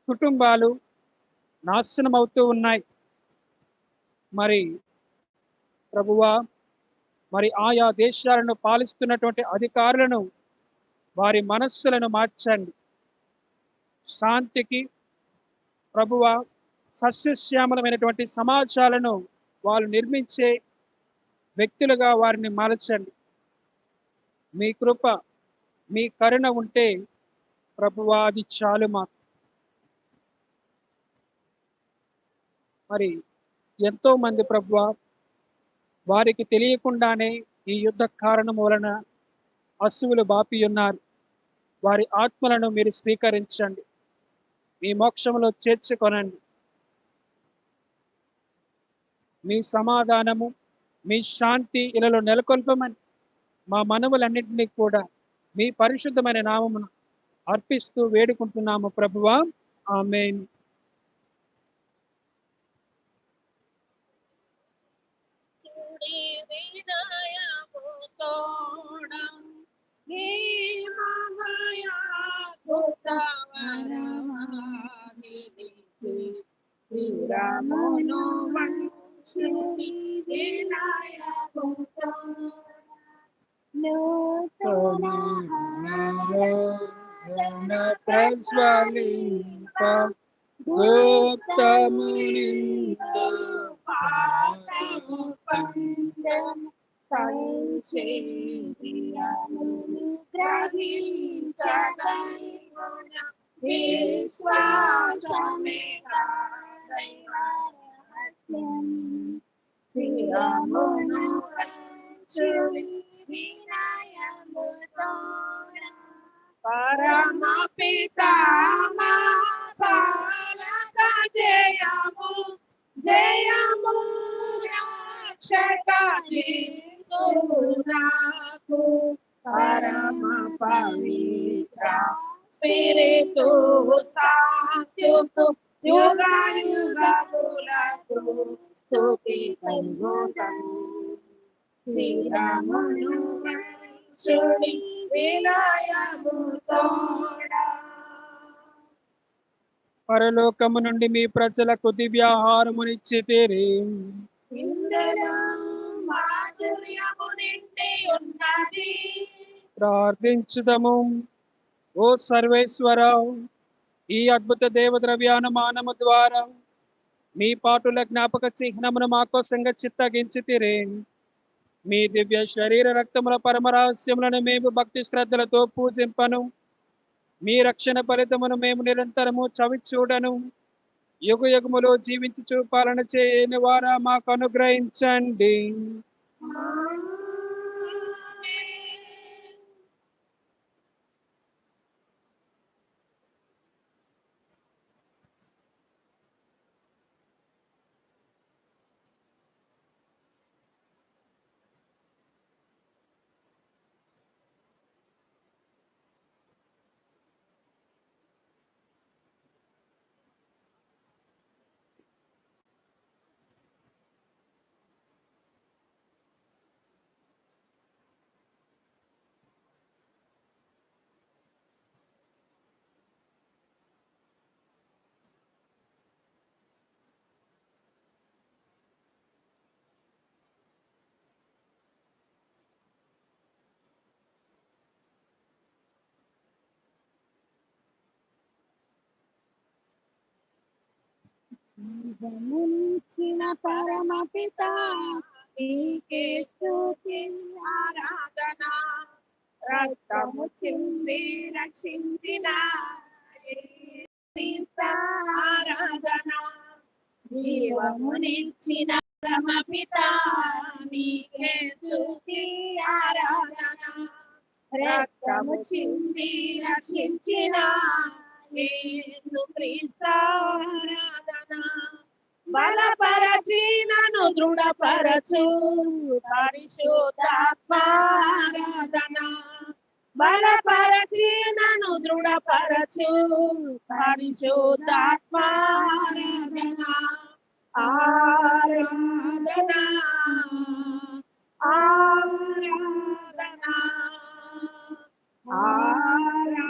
కుటుంబాలు నాశనం అవుతూ ఉన్నాయి. మరి ప్రభువా, మరి ఆయా దేశాలను పాలిస్తున్నటువంటి అధికారులను వారి మనస్సులను మార్చండి. శాంతికి ప్రభువా, సస్యశ్యామలమైనటువంటి సమాజాలను వాళ్ళు నిర్మించే వ్యక్తులుగా వారిని మార్చండి. మీ కృప, మీ కరుణ ఉంటే ప్రభువా అది చాలు మాకు. మరి ఎంతో మంది ప్రభువా, వారికి తెలియకుండానే ఈ యుద్ధ కారణం వలన అసువులు బాపి ఉన్నారు. వారి ఆత్మలను మీరు స్వీకరించండి, మీ మోక్షంలో చేర్చుకొనండి. మీ సమాధానము, మీ శాంతి ఇలలో నెలకొల్పమని మా మనవులన్నింటినీ కూడా మీ పరిశుద్ధమైన నామమును అర్పిస్తూ వేడుకుంటున్నాము ప్రభువా. ఆమేన్. ప్రజ్వలింప గోప్తమునిందు పాదము పందెము గ్రహించగలిగున విశ్వాసమే దైవరహస్యం. శిరమును వంచుడి వినయముతోడ పరమ పితామా పాలక జయము జయము రక్షక యేసునాకు పరమ పవిత్ర స్పిరితు సాత్యుకు యుగ యుగములకు స్తుతి కలుగును. శిరమును వంచుడి వినయముతోడ. పరలోకము నుండి మీ ప్రజలకు దివ్యాహారమునిచ్చితిరి. ఇందులో మాధుర్యము నిండి ఉన్నది. ప్రార్థించుదము. ఓ సర్వేశ్వర, ఈ అద్భుత దేవద్రవ్యానుమానము ద్వారా మీ పాటుల జ్ఞాపక చిహ్నమును మాకోసంగా చిత్తగించితిరి. మీ దివ్య శరీర రక్తముల పరమ రహస్యములను మేము భక్తి శ్రద్ధలతో పూజింపను. మీ రక్షణ ఫలితమును మేము నిరంతరము చవి చూడను. యుగ యుగములో జీవించి చూపాలన చేయని వారా మాకు అనుగ్రహించండి. జీవమునిచ్చిన పరమ పితా నీకే స్తుతి ఆరాధన. రక్తము చింది రక్షించిన యేసుక్రీస్తు ఆరాధన. జీవమునిచ్చిన పరమ పితా నీకే స్తుతి ఆరాధన. రక్తము చింది రక్షించిన యేసుక్రీస్తు ఆరాధన. బలపరచి నన్ను దృఢపరచు పరిశుద్ధాత్మ ఆరాధన. బలపరచి నన్ను దృఢపరచు పరిశుద్ధాత్మ ఆరాధన. ఆరాధన ఆరాధన ఆరాధన